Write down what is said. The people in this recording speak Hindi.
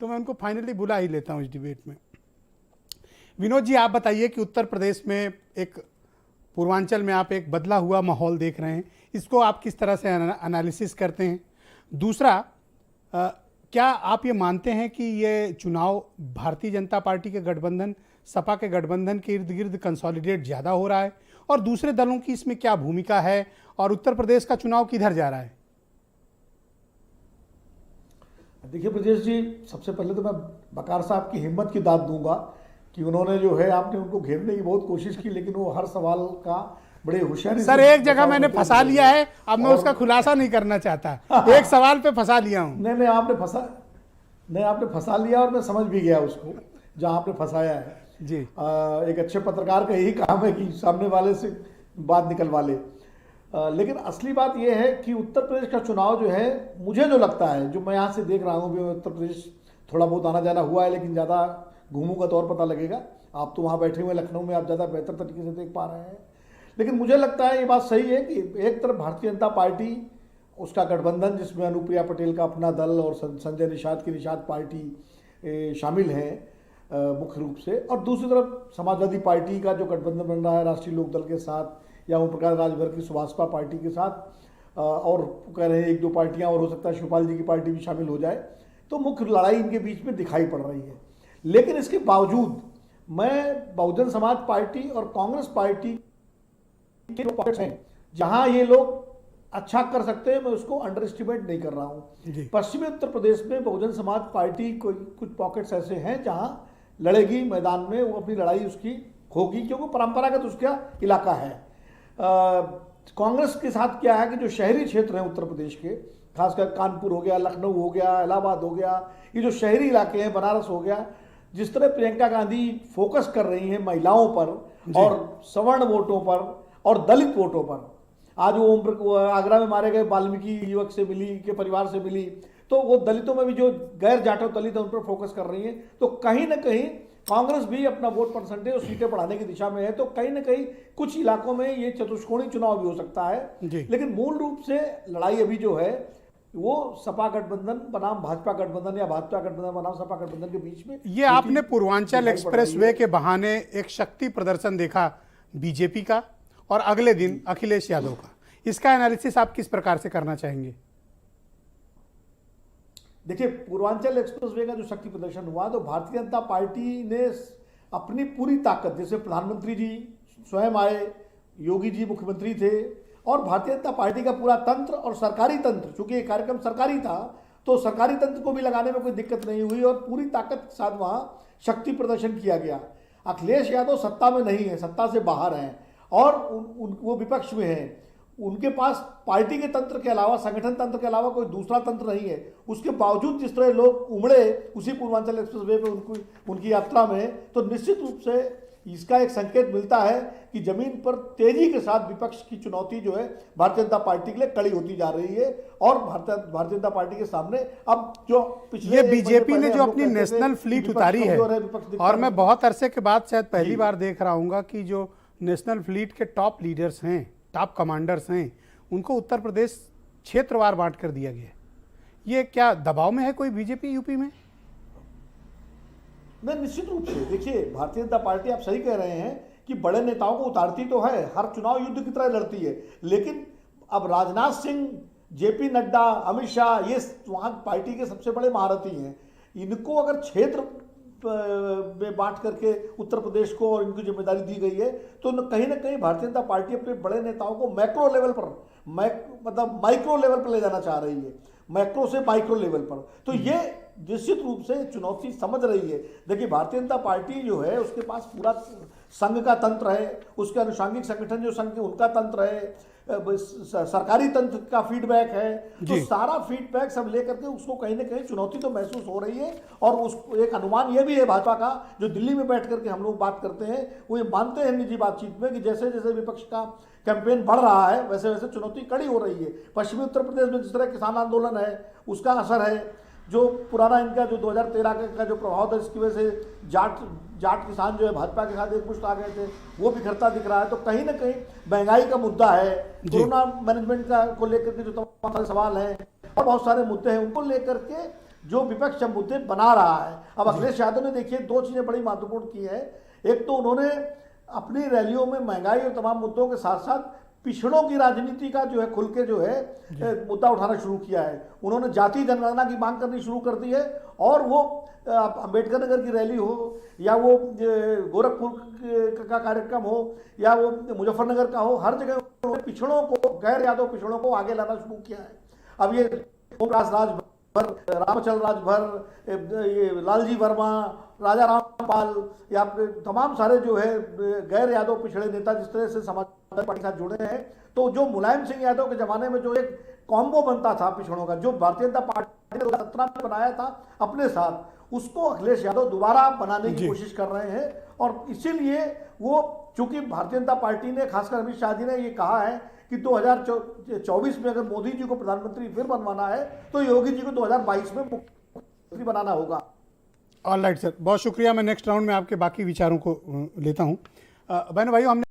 तो मैं उनको फाइनली बुला ही लेता हूँ इस डिबेट में। विनोद जी, आप बताइए कि उत्तर प्रदेश में एक पूर्वांचल में आप एक बदला हुआ माहौल देख रहे हैं, इसको आप किस तरह से एनालिसिस करते हैं? दूसरा, क्या आप ये मानते हैं कि ये चुनाव भारतीय जनता पार्टी के गठबंधन, सपा के गठबंधन के इर्द गिर्द कंसोलिडेट ज़्यादा हो रहा है, और दूसरे दलों की इसमें क्या भूमिका है, और उत्तर प्रदेश का चुनाव किधर जा रहा है? देखिए ब्रजेश जी, सबसे पहले तो मैं बकार साहब की हिम्मत की दाद दूंगा कि उन्होंने जो है, आपने उनको घेरने की बहुत कोशिश की, लेकिन वो हर सवाल का बड़े होशियारी सर एक जगह मैंने फंसा लिया है, अब मैं उसका खुलासा नहीं करना चाहता। एक सवाल पे फंसा लिया हूँ। नहीं, आपने फंसा लिया और मैं समझ भी गया उसको जहाँ आपने फंसाया है जी। एक अच्छे पत्रकार का यही काम है कि सामने वाले से बात निकलवा ले। लेकिन असली बात यह है कि उत्तर प्रदेश का चुनाव जो है, मुझे जो लगता है, जो मैं यहाँ से देख रहा हूँ, भी उत्तर प्रदेश थोड़ा बहुत आना जाना हुआ है, लेकिन ज़्यादा घूमूंगा तो और पता लगेगा। आप तो वहाँ बैठे हुए लखनऊ में, आप ज़्यादा बेहतर तरीके से देख पा रहे हैं। लेकिन मुझे लगता है ये बात सही है कि एक तरफ भारतीय जनता पार्टी, उसका गठबंधन जिसमें अनुप्रिया पटेल का अपना दल और संजय निषाद की निषाद पार्टी शामिल है मुख्य रूप से, और दूसरी तरफ समाजवादी पार्टी का जो गठबंधन बन रहा है राष्ट्रीय लोकदल के साथ, या ओम प्रकाश राजभर की सुभाषपा पार्टी के साथ, और कह रहे हैं एक दो पार्टियां और हो सकता है शिवपाल जी की पार्टी भी शामिल हो जाए, तो मुख्य लड़ाई इनके बीच में दिखाई पड़ रही है। लेकिन इसके बावजूद मैं बहुजन समाज पार्टी और कांग्रेस पार्टी के जो पॉकेट्स हैं जहां ये लोग अच्छा कर सकते हैं, मैं उसको अंडर एस्टिमेट नहीं कर रहा हूं। पश्चिमी उत्तर प्रदेश में बहुजन समाज पार्टी कुछ पॉकेट्स ऐसे हैं जहां लड़ेगी मैदान में, वो अपनी लड़ाई उसकी होगी, क्योंकि परंपरागत उसका इलाका है। कांग्रेस के साथ क्या है कि जो शहरी क्षेत्र हैं उत्तर प्रदेश के, खासकर कानपुर हो गया, लखनऊ हो गया, इलाहाबाद हो गया, ये जो शहरी इलाके हैं, बनारस हो गया, जिस तरह प्रियंका गांधी फोकस कर रही हैं महिलाओं पर और सवर्ण वोटों पर और दलित वोटों पर। आज वो आगरा में मारे गए वाल्मीकि युवक से मिली, के परिवार से मिली, तो वो दलितों में भी जो गैर जाटव दलित है उन पर फोकस कर रही है। तो कहीं ना कहीं कांग्रेस भी अपना वोट परसेंटेज और सीटें बढ़ाने की दिशा में है। तो कहीं ना कहीं कुछ इलाकों में ये चतुष्कोणीय चुनाव भी हो सकता है, लेकिन मूल रूप से लड़ाई अभी जो है वो सपा गठबंधन बनाम भाजपा गठबंधन या भाजपा गठबंधन बनाम सपा गठबंधन के बीच में। ये आपने पूर्वांचल एक्सप्रेसवे के बहाने एक शक्ति प्रदर्शन देखा बीजेपी का, और अगले दिन अखिलेश यादव का, इसका एनालिसिस आप किस प्रकार से करना चाहेंगे? देखिए, पूर्वांचल एक्सप्रेसवे का जो शक्ति प्रदर्शन हुआ, तो भारतीय जनता पार्टी ने अपनी पूरी ताकत, जैसे प्रधानमंत्री जी स्वयं आए, योगी जी मुख्यमंत्री थे, और भारतीय जनता पार्टी का पूरा तंत्र और सरकारी तंत्र, चूंकि ये कार्यक्रम सरकारी था तो सरकारी तंत्र को भी लगाने में कोई दिक्कत नहीं हुई और पूरी ताकत के साथ वहां शक्ति प्रदर्शन किया गया। अखिलेश यादव सत्ता में नहीं है, सत्ता से बाहर हैं और वो विपक्ष में हैं। उनके पास पार्टी के तंत्र के अलावा, संगठन तंत्र के अलावा कोई दूसरा तंत्र नहीं है। उसके बावजूद जिस तरह लोग उमड़े उसी पूर्वांचल एक्सप्रेसवे पे उनकी यात्रा में, तो निश्चित रूप से इसका एक संकेत मिलता है कि जमीन पर तेजी के साथ विपक्ष की चुनौती जो है भारतीय जनता पार्टी के लिए कड़ी होती जा रही है। और भारतीय जनता पार्टी के सामने अब जो पिछले बीजेपी ने जो अपनी नेशनल फ्लीट उतारी है, और मैं बहुत अरसे के बाद शायद पहली बार देख रहा हूँ कि जो नेशनल फ्लीट के टॉप लीडर्स हैं, टॉप कमांडर्स हैं, उनको उत्तर प्रदेश क्षेत्रवार बांट कर दिया गया। ये क्या दबाव में है कोई बीजेपी यूपी में? नहीं, निश्चित रूप से देखिए, भारतीय जनता पार्टी, आप सही कह रहे हैं कि बड़े नेताओं को उतारती तो है, हर चुनाव युद्ध की तरह लड़ती है, लेकिन अब राजनाथ सिंह, जेपी नड्डा, अमित शाह, ये वहां पार्टी के सबसे बड़े महारथी हैं। इनको अगर क्षेत्र में बांट करके उत्तर प्रदेश को और इनकी जिम्मेदारी दी गई है, तो कहीं ना कहीं भारतीय जनता पार्टी अपने बड़े नेताओं को मैक्रो लेवल पर, मतलब माइक्रो लेवल पर ले जाना चाह रही है, मैक्रो से माइक्रो लेवल पर। तो ये निश्चित रूप से चुनौती समझ रही है। देखिए, भारतीय जनता पार्टी जो है उसके पास पूरा संघ का तंत्र है, उसके अनुषांगिक संगठन जो संघ के उनका तंत्र है, सरकारी तंत्र का फीडबैक है, तो सारा फीडबैक सब लेकर के उसको कहीं ना कहीं चुनौती तो महसूस हो रही है। और उसको एक अनुमान ये भी है भाजपा का, जो दिल्ली में बैठ करके हम लोग बात करते हैं, वो ये मानते हैं निजी बातचीत में कि जैसे जैसे विपक्ष का कैंपेन बढ़ रहा है वैसे वैसे चुनौती कड़ी हो रही है। पश्चिमी उत्तर प्रदेश में जिस तरह किसान आंदोलन है उसका असर है, जो पुराना इनका जो 2013 का जो प्रभाव था, इसकी वजह से जाट किसान जो है भाजपा के साथ एक मुश्त आ गए थे, वो बिखरता दिख रहा है। तो कहीं ना कहीं महंगाई का मुद्दा है, कोरोना मैनेजमेंट का को लेकर के जो तमाम सारे सवाल हैं और बहुत सारे मुद्दे हैं, उनको लेकर के जो विपक्ष अब मुद्दे बना रहा है। अब अखिलेश यादव ने देखिए दो चीजें बड़ी महत्वपूर्ण की है। एक तो उन्होंने अपनी रैलियों में महंगाई और तमाम मुद्दों के साथ साथ पिछड़ों की राजनीति का जो है खुल के जो है मुद्दा उठाना शुरू किया है। उन्होंने जाति जनगणना की मांग करनी शुरू कर दी है और वो अंबेडकर नगर की रैली हो या वो गोरखपुर का कार्यक्रम हो या वो मुजफ्फरनगर का हो, हर जगह उन्होंने पिछड़ों को, गैर यादव पिछड़ों को आगे लाना शुरू किया है। अब ये ओमप्रकाश राजभर, रामचल राजभर, ये लालजी वर्मा, राजा रामपाल या तमाम सारे जो है गैर यादव पिछड़े नेता जिस तरह से समाजवादी पार्टी के साथ जुड़े हैं, तो जो मुलायम सिंह यादव के जमाने में जो एक कॉम्बो बनता था पिछड़ों का, जो भारतीय जनता पार्टी ने 2017 में बनाया था अपने साथ, उसको अखिलेश यादव दोबारा बनाने की कोशिश कर रहे हैं। और इसीलिए वो, चूंकि भारतीय जनता पार्टी ने, खासकर अमित शाह जी ने ये कहा है कि 2024 में अगर मोदी जी को प्रधानमंत्री फिर बनवाना है तो योगी जी को 2022 में मुख्यमंत्री बनाना होगा। ऑल राइट सर, बहुत शुक्रिया। मैं नेक्स्ट राउंड में आपके बाकी विचारों को लेता हूँ। बहनों भाइयों, हमने